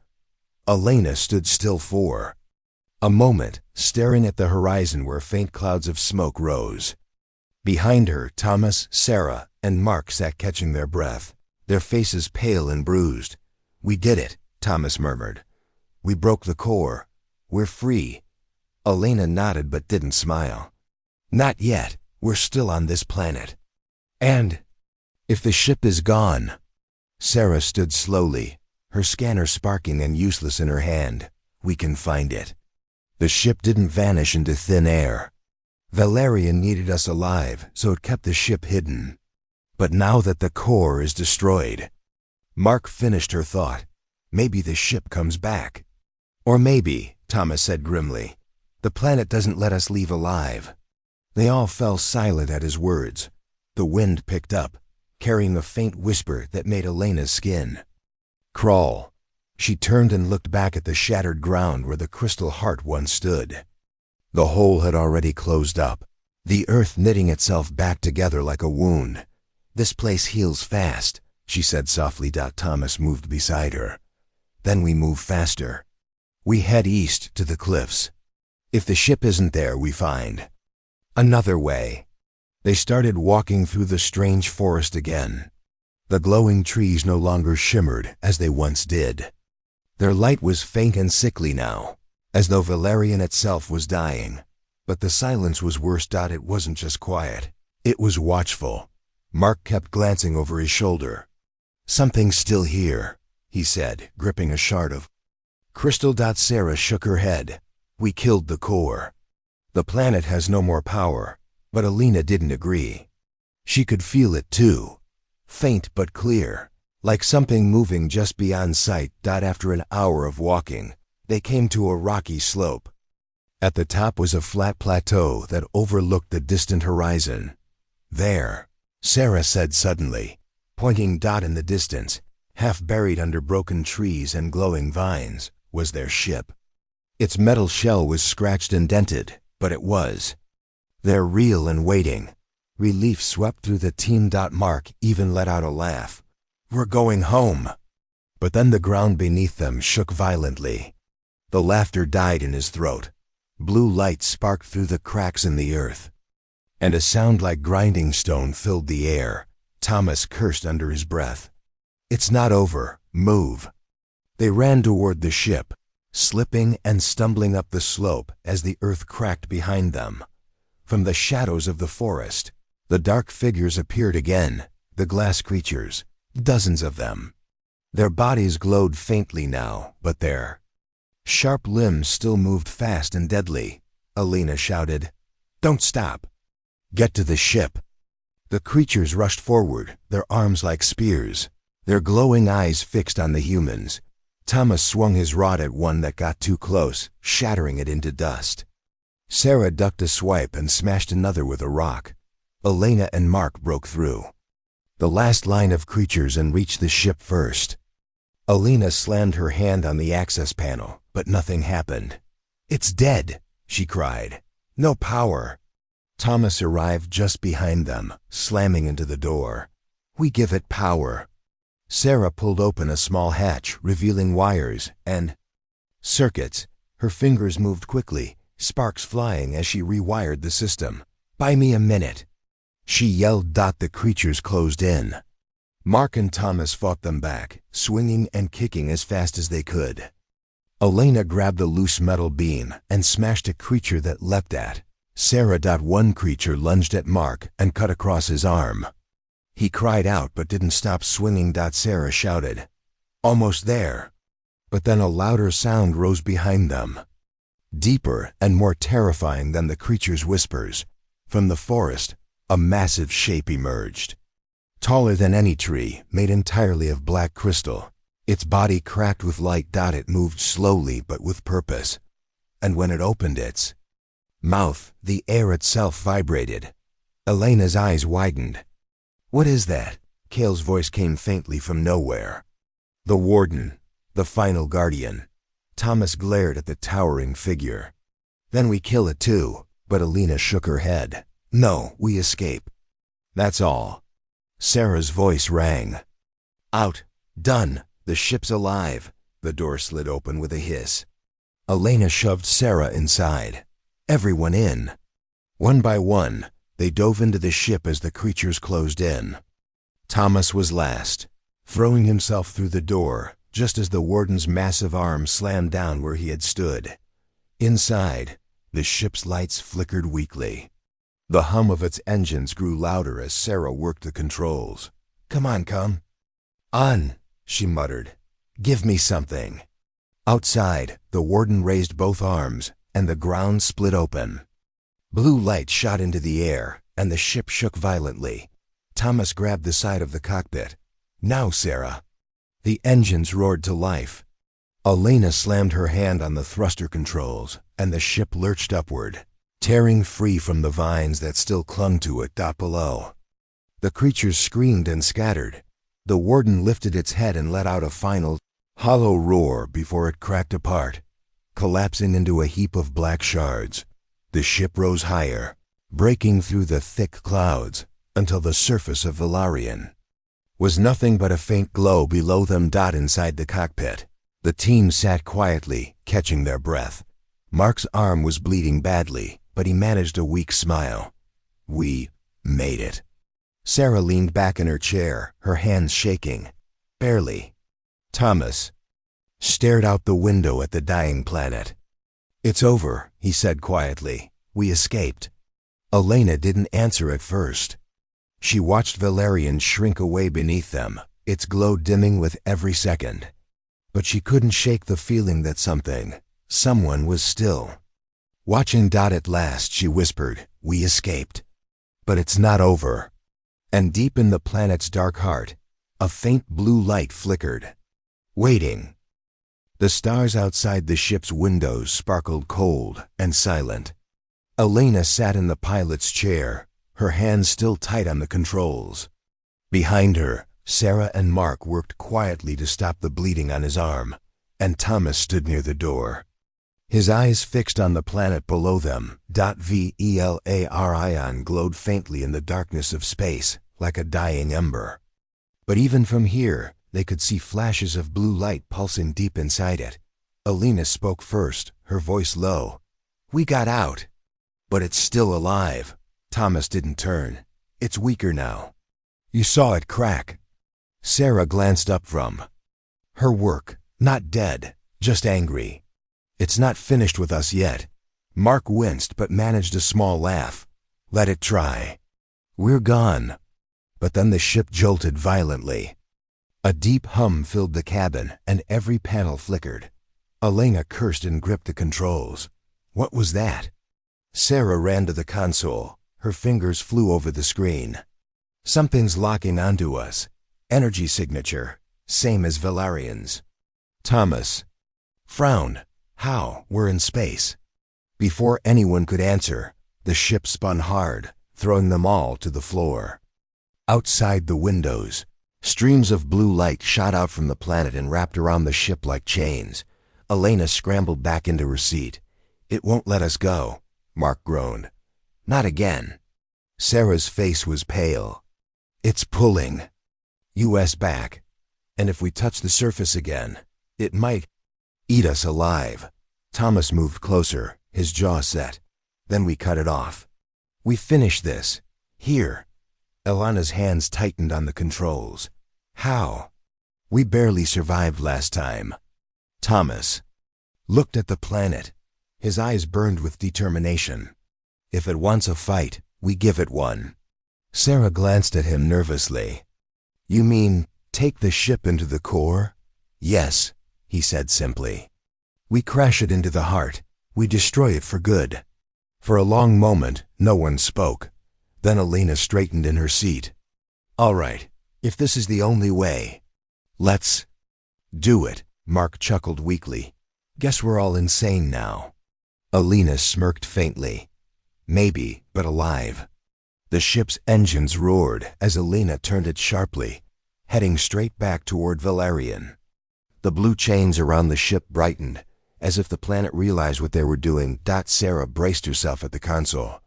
Alina stood still for a moment, staring at the horizon where faint clouds of smoke rose. Behind her, Thomas, Sarah, and Mark sat catching their breath, their faces pale and bruised. "We did it," Thomas murmured. "We broke the core. We're free." Alina nodded but didn't smile. "Not yet. We're still on this planet. And if the ship is gone..." Sarah stood slowly, her scanner sparking and useless in her hand. "We can find it." The ship didn't vanish into thin air. Valerian needed us alive, so it kept the ship hidden. But now that the core is destroyed, Mark finished her thought. Maybe the ship comes back. Or maybe, Thomas said grimly, the planet doesn't let us leave alive. They all fell silent at his words. The wind picked up, carrying a faint whisper that made Alina's skin crawl. She turned and looked back at the shattered ground where the crystal heart once stood. The hole had already closed up, the earth knitting itself back together like a wound. "This place heals fast," she said softly. Thomas moved beside her. "Then we move faster. We head east to the cliffs. If the ship isn't there, we find another way." They started walking through the strange forest again. The glowing trees no longer shimmered as they once did. Their light was faint and sickly now, as though Valerian itself was dying. But the silence was worse. It wasn't just quiet. It was watchful. Mark kept glancing over his shoulder. "Something's still here," he said, gripping a shard of crystal. Sarah shook her head. "We killed the core. The planet has no more power." But Alina didn't agree. She could feel it too, faint but clear, like something moving just beyond sight. After an hour of walking, they came to a rocky slope. At the top was a flat plateau that overlooked the distant horizon. "There," Sarah said suddenly, pointing. In the distance, half buried under broken trees and glowing vines, was their ship. Its metal shell was scratched and dented, but it was there, real and waiting. Relief swept through the team. Mark even let out a laugh. "We're going home." But then the ground beneath them shook violently. The laughter died in his throat. Blue light sparked through the cracks in the earth, and a sound like grinding stone filled the air. Thomas cursed under his breath. "It's not over. Move." They ran toward the ship, slipping and stumbling up the slope as the earth cracked behind them. From the shadows of the forest, the dark figures appeared again, the glass creatures, dozens of them. Their bodies glowed faintly now, but their sharp limbs still moved fast and deadly. Alina shouted, "Don't stop. Get to the ship." The creatures rushed forward, their arms like spears, their glowing eyes fixed on the humans. Thomas swung his rod at one that got too close, shattering it into dust. Sarah ducked a swipe and smashed another with a rock. Alina and Mark broke through the last line of creatures and reached the ship first. Alina slammed her hand on the access panel, but nothing happened. "It's dead," she cried. "No power." Thomas arrived just behind them, slamming into the door. "We give it power." Sarah pulled open a small hatch, revealing wires and circuits. Her fingers moved quickly, sparks flying as she rewired the system. "Buy me a minute," she yelled. The creatures closed in. Mark and Thomas fought them back, swinging and kicking as fast as they could. Elena grabbed a loose metal beam and smashed a creature that leapt at Sarah. One creature lunged at Mark and cut across his arm. He cried out but didn't stop swinging. Sarah shouted, "Almost there." But then a louder sound rose behind them, deeper and more terrifying than the creature's whispers. From the forest, a massive shape emerged. Taller than any tree, made entirely of black crystal. Its body cracked with light. It moved slowly but with purpose. And when it opened its mouth, the air itself vibrated. Elena's eyes widened. "What is that?" Kale's voice came faintly from nowhere. "The Warden, the final guardian." Thomas glared at the towering figure. "Then we kill it too." But Elena shook her head. "No, we escape. That's all." Sarah's voice rang. "Out. Done. The ship's alive." The door slid open with a hiss. Elena shoved Sarah inside. "Everyone in." One by one, they dove into the ship as the creatures closed in. Thomas was last, throwing himself through the door just as the Warden's massive arm slammed down where he had stood. Inside, the ship's lights flickered weakly. The hum of its engines grew louder as Sarah worked the controls. "Come on, come on," she muttered. "Give me something." Outside, the Warden raised both arms, and the ground split open. Blue light shot into the air, and the ship shook violently. Thomas grabbed the side of the cockpit. "Now, Sarah." The engines roared to life. Elena slammed her hand on the thruster controls, and the ship lurched upward, tearing free from the vines that still clung to it. Below, the creatures screamed and scattered. The Warden lifted its head and let out a final, hollow roar before it cracked apart, collapsing into a heap of black shards. The ship rose higher, breaking through the thick clouds, until the surface of Valarian was nothing but a faint glow below them. Inside the cockpit, the team sat quietly, catching their breath. Mark's arm was bleeding badly, but he managed a weak smile. "We made it." Sarah leaned back in her chair, her hands shaking. "Barely." Thomas stared out the window at the dying planet. "It's over," he said quietly. "We escaped." Elena didn't answer at first. She watched Valerian shrink away beneath them, its glow dimming with every second. But she couldn't shake the feeling that someone was still watching. At last she whispered, "We escaped. But it's not over." And deep in the planet's dark heart, a faint blue light flickered, waiting. The stars outside the ship's windows sparkled cold and silent. Elena sat in the pilot's chair, her hands still tight on the controls. Behind her, Sarah and Mark worked quietly to stop the bleeding on his arm, and Thomas stood near the door, his eyes fixed on the planet below them. Velarion glowed faintly in the darkness of space, like a dying ember. But even from here, they could see flashes of blue light pulsing deep inside it. Elena spoke first, her voice low. "We got out. But it's still alive." Thomas didn't turn. "It's weaker now. You saw it crack." Sarah glanced up from her work. "Not dead, just angry. It's not finished with us yet." Mark winced but managed a small laugh. "Let it try. We're gone." But then the ship jolted violently. A deep hum filled the cabin, and every panel flickered. Elena cursed and gripped the controls. What was that? Sarah ran to the console. Her fingers flew over the screen. "Something's locking onto us. Energy signature, same as Valarian's." Thomas frowned. "How? We're in space." Before anyone could answer, the ship spun hard, throwing them all to the floor. Outside the windows, streams of blue light shot out from the planet and wrapped around the ship like chains. Elena scrambled back into her seat. "It won't let us go," Mark groaned. Not again. Sarah's face was pale. It's pulling us back. And if we touch the surface again, it might eat us alive. Thomas moved closer, his jaw set. Then we cut it off. We finish this. Here. Elana's hands tightened on the controls. How? We barely survived last time. Thomas looked at the planet. His eyes burned with determination. If it wants a fight, we give it one. Sarah glanced at him nervously. You mean, take the ship into the core? Yes, he said simply. We crash it into the heart. We destroy it for good. For a long moment, no one spoke. Then Elena straightened in her seat. All right, if this is the only way, let's do it. Mark chuckled weakly. Guess we're all insane now. Elena smirked faintly. Maybe, but alive. The ship's engines roared as Elena turned it sharply, heading straight back toward Valerian. The blue chains around the ship brightened, as if the planet realized what they were doing. Sarah braced herself at the console.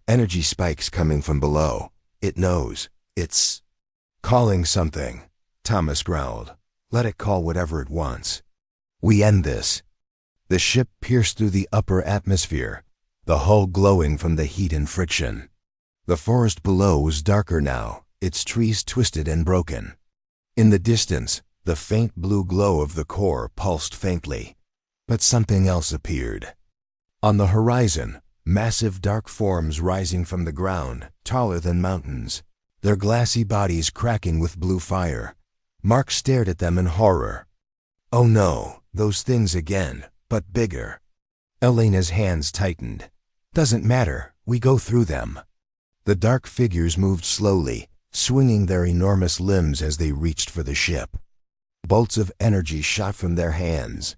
Energy spikes coming from below. It knows. It's calling something. Thomas growled. Let it call whatever it wants. We end this. The ship pierced through the upper atmosphere, the hull glowing from the heat and friction. The forest below was darker now, its trees twisted and broken. In the distance, the faint blue glow of the core pulsed faintly. But something else appeared. On the horizon, massive dark forms rising from the ground, taller than mountains, their glassy bodies cracking with blue fire. Mark stared at them in horror. Oh no, those things again, but bigger. Elena's hands tightened. Doesn't matter, we go through them. The dark figures moved slowly, swinging their enormous limbs as they reached for the ship. Bolts of energy shot from their hands,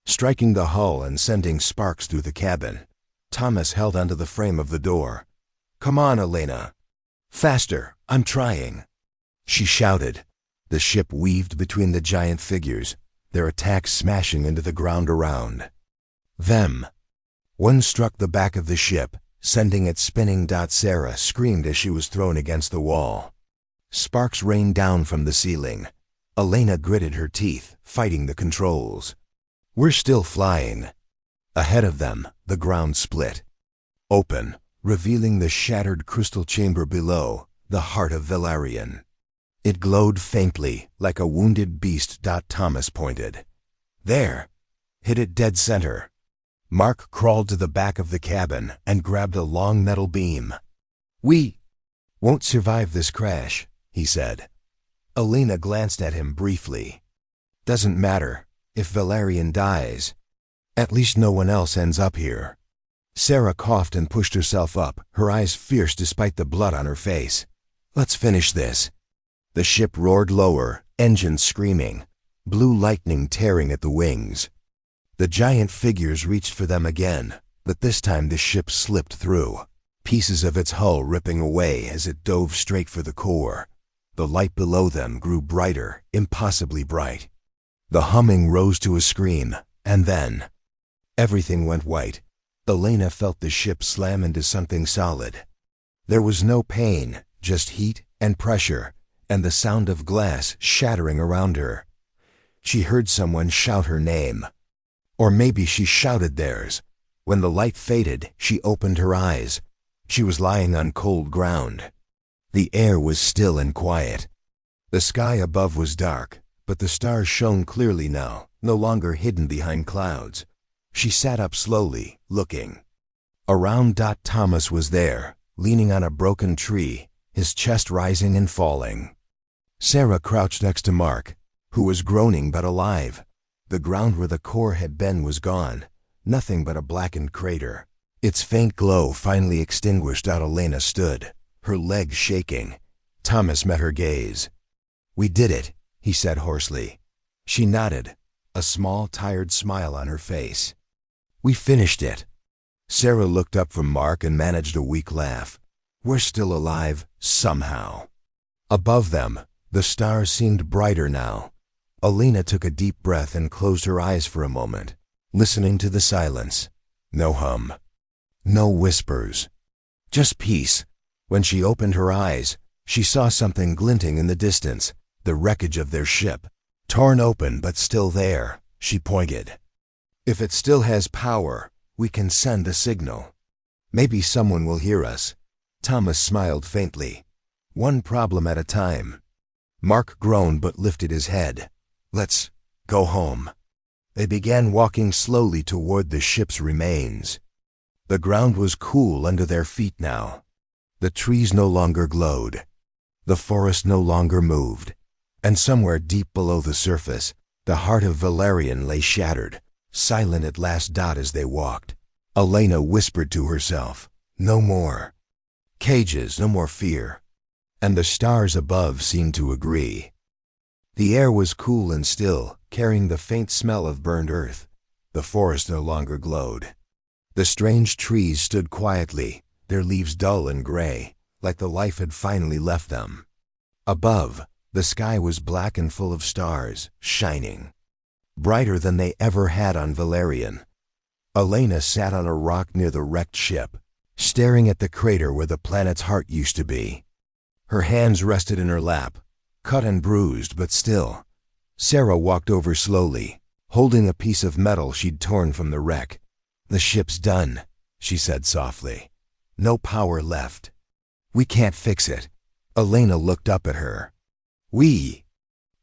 striking the hull and sending sparks through the cabin. Thomas held onto the frame of the door. Come on, Elena. Faster, I'm trying. She shouted. The ship weaved between the giant figures, their attacks smashing into the ground around them. One struck the back of the ship, sending it spinning. Sarah screamed as she was thrown against the wall. Sparks rained down from the ceiling. Elena gritted her teeth, fighting the controls. We're still flying. Ahead of them, the ground split open, revealing the shattered crystal chamber below, the heart of Valerian. It glowed faintly, like a wounded beast. Thomas pointed. There. Hit it dead center. Mark crawled to the back of the cabin and grabbed a long metal beam. We won't survive this crash, he said. Elena glanced at him briefly. Doesn't matter. If Valerian dies, at least no one else ends up here. Sarah coughed and pushed herself up, her eyes fierce despite the blood on her face. Let's finish this. The ship roared lower, engines screaming, blue lightning tearing at the wings. The giant figures reached for them again, but this time the ship slipped through, pieces of its hull ripping away as it dove straight for the core. The light below them grew brighter, impossibly bright. The humming rose to a scream, and then everything went white. Elena felt the ship slam into something solid. There was no pain, just heat and pressure, and the sound of glass shattering around her. She heard someone shout her name. Or maybe she shouted theirs. When the light faded, she opened her eyes. She was lying on cold ground. The air was still and quiet. The sky above was dark, but the stars shone clearly now, no longer hidden behind clouds. She sat up slowly, looking around. Thomas was there, leaning on a broken tree, his chest rising and falling. Sarah crouched next to Mark, who was groaning but alive. The ground where the core had been was gone, nothing but a blackened crater. Its faint glow finally extinguished. Elena stood, her legs shaking. Thomas met her gaze. We did it, he said hoarsely. She nodded, a small, tired smile on her face. We finished it. Sarah looked up from Mark and managed a weak laugh. We're still alive, somehow. Above them, the stars seemed brighter now. Elena took a deep breath and closed her eyes for a moment, listening to the silence. No hum. No whispers. Just peace. When she opened her eyes, she saw something glinting in the distance, the wreckage of their ship. Torn open but still there, she pointed. If it still has power, we can send a signal. Maybe someone will hear us. Thomas smiled faintly. One problem at a time. Mark groaned but lifted his head. Let's go home. They began walking slowly toward the ship's remains. The ground was cool under their feet now. The trees no longer glowed. The forest no longer moved. And somewhere deep below the surface, the heart of Valerian lay shattered, silent at last. As they walked, Elena whispered to herself, "No more cages, no more fear." And the stars above seemed to agree. The air was cool and still, carrying the faint smell of burned earth. The forest no longer glowed. The strange trees stood quietly, their leaves dull and gray, like the life had finally left them. Above, the sky was black and full of stars, shining. Brighter than they ever had on Valerian. Elena sat on a rock near the wrecked ship, staring at the crater where the planet's heart used to be. Her hands rested in her lap, cut and bruised but still. Sarah walked over slowly, holding a piece of metal she'd torn from the wreck. "The ship's done," she said softly. "No power left. We can't fix it." Elena looked up at her. "We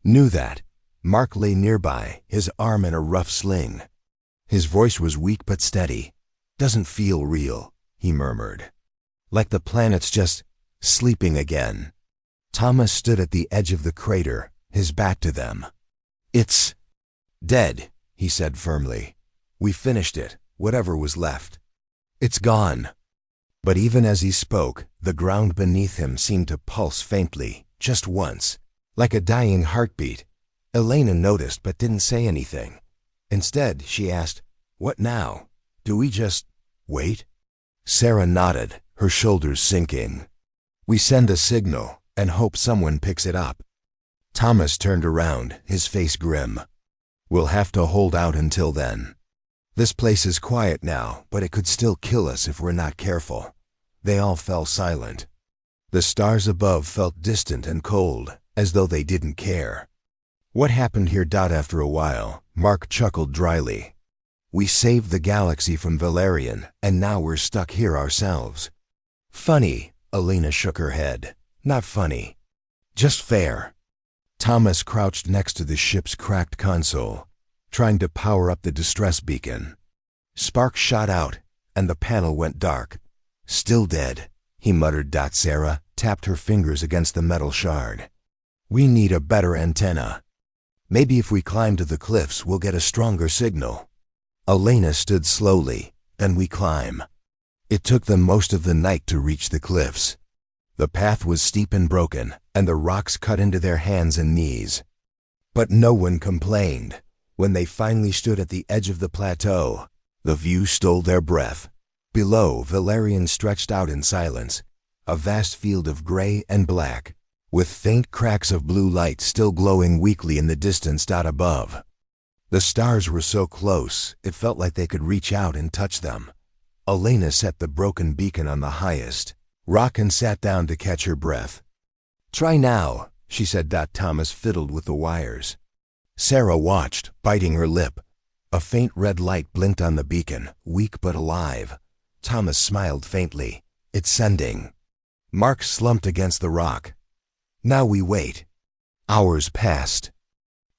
knew that." Mark lay nearby, his arm in a rough sling. His voice was weak but steady. "Doesn't feel real," he murmured. "Like the planet's just sleeping again." Thomas stood at the edge of the crater, his back to them. "It's dead," he said firmly. "We finished it, whatever was left. It's gone." But even as he spoke, the ground beneath him seemed to pulse faintly, just once, like a dying heartbeat. Elena noticed but didn't say anything. Instead, she asked, "What now? Do we just wait?" Sarah nodded, her shoulders sinking. "We send a signal and hope someone picks it up." Thomas turned around, his face grim. "We'll have to hold out until then. This place is quiet now, but it could still kill us if we're not careful." They all fell silent. The stars above felt distant and cold, as though they didn't care. "What happened here?" After a while, Mark chuckled dryly. "We saved the galaxy from Valerian, and now we're stuck here ourselves." "Funny," Elena shook her head. "Not funny. Just fair." Thomas crouched next to the ship's cracked console, trying to power up the distress beacon. Sparks shot out, and the panel went dark. "Still dead," he muttered. Sarah tapped her fingers against the metal shard. "We need a better antenna. Maybe if we climb to the cliffs, we'll get a stronger signal." Elena stood slowly. "Then we climb." It took them most of the night to reach the cliffs. The path was steep and broken, and the rocks cut into their hands and knees. But no one complained. When they finally stood at the edge of the plateau, the view stole their breath. Below, Valerian stretched out in silence, a vast field of gray and black, with faint cracks of blue light still glowing weakly in the distance. Above, the stars were so close, it felt like they could reach out and touch them. Elena set the broken beacon on the highest rock and sat down to catch her breath. "Try now," she said. Thomas fiddled with the wires. Sarah watched, biting her lip. A faint red light blinked on the beacon, weak but alive. Thomas smiled faintly. "It's sending." Mark slumped against the rock. "Now we wait." Hours passed.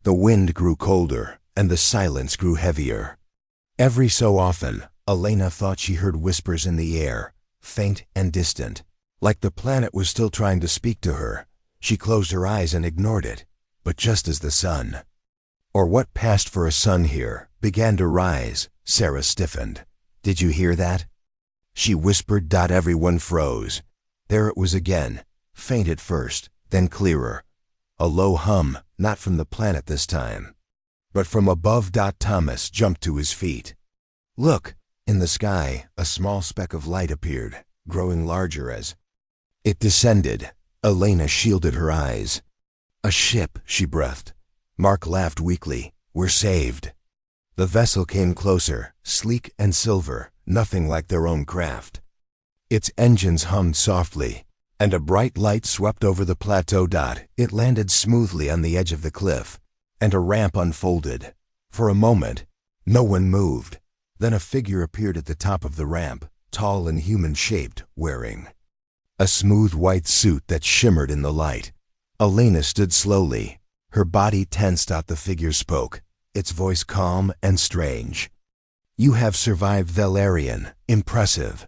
The wind grew colder, and the silence grew heavier. Every so often, Elena thought she heard whispers in the air, faint and distant, like the planet was still trying to speak to her. She closed her eyes and ignored it. But just as the sun, or what passed for a sun here, began to rise, Sarah stiffened. "Did you hear that?" she whispered. Everyone froze. There it was again, faint at first, then clearer. A low hum, not from the planet this time, but from above. Thomas jumped to his feet. "Look!" In the sky, a small speck of light appeared, growing larger as it descended. Elena shielded her eyes. "A ship," she breathed. Mark laughed weakly. "We're saved." The vessel came closer, sleek and silver, nothing like their own craft. Its engines hummed softly, and a bright light swept over the plateau. It landed smoothly on the edge of the cliff, and a ramp unfolded. For a moment, no one moved. Then a figure appeared at the top of the ramp, tall and human-shaped, wearing a smooth white suit that shimmered in the light. Elena stood slowly, her body tensed. The figure spoke, its voice calm and strange. "You have survived Valerian. Impressive."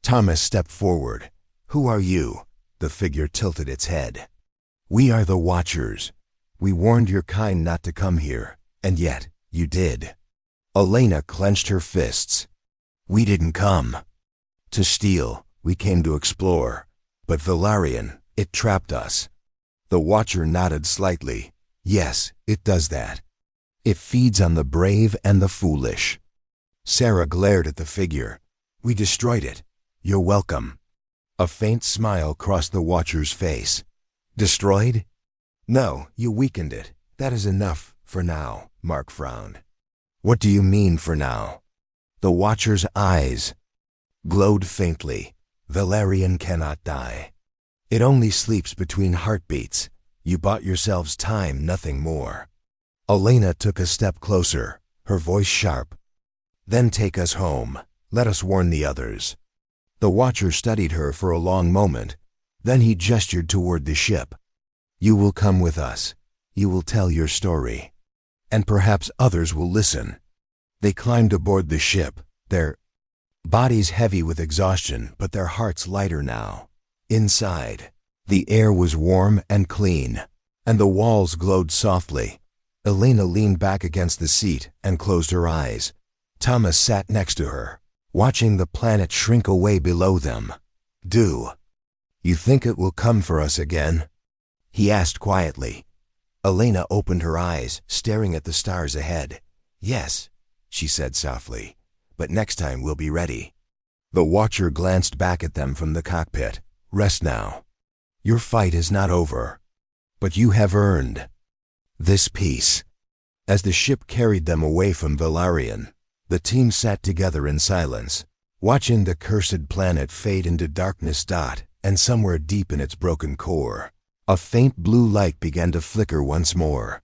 Thomas stepped forward. "Who are you?" The figure tilted its head. "We are the Watchers. We warned your kind not to come here, and yet you did." Elena clenched her fists. "We didn't come to steal. We came to explore. But Valerian, it trapped us." The Watcher nodded slightly. "Yes, it does that. It feeds on the brave and the foolish." Sarah glared at the figure. "We destroyed it. You're welcome." A faint smile crossed the Watcher's face. "Destroyed? No, you weakened it. That is enough for now." Mark frowned. "What do you mean for now?" The Watcher's eyes glowed faintly. "Valerian cannot die. It only sleeps between heartbeats. You bought yourselves time, nothing more." Elena took a step closer, her voice sharp. "Then take us home. Let us warn the others." The Watcher studied her for a long moment. Then he gestured toward the ship. "You will come with us. You will tell your story. And perhaps others will listen." They climbed aboard the ship, their bodies heavy with exhaustion, but their hearts lighter now. Inside, the air was warm and clean, and the walls glowed softly. Elena leaned back against the seat and closed her eyes. Thomas sat next to her, watching the planet shrink away below them. "Do you think it will come for us again?" he asked quietly. Elena opened her eyes, staring at the stars ahead. "Yes," she said softly, "but next time we'll be ready." The Watcher glanced back at them from the cockpit. "Rest now. Your fight is not over, but you have earned this peace." As the ship carried them away from Valerian, the team sat together in silence, watching the cursed planet fade into darkness. And somewhere deep in its broken core, a faint blue light began to flicker once more.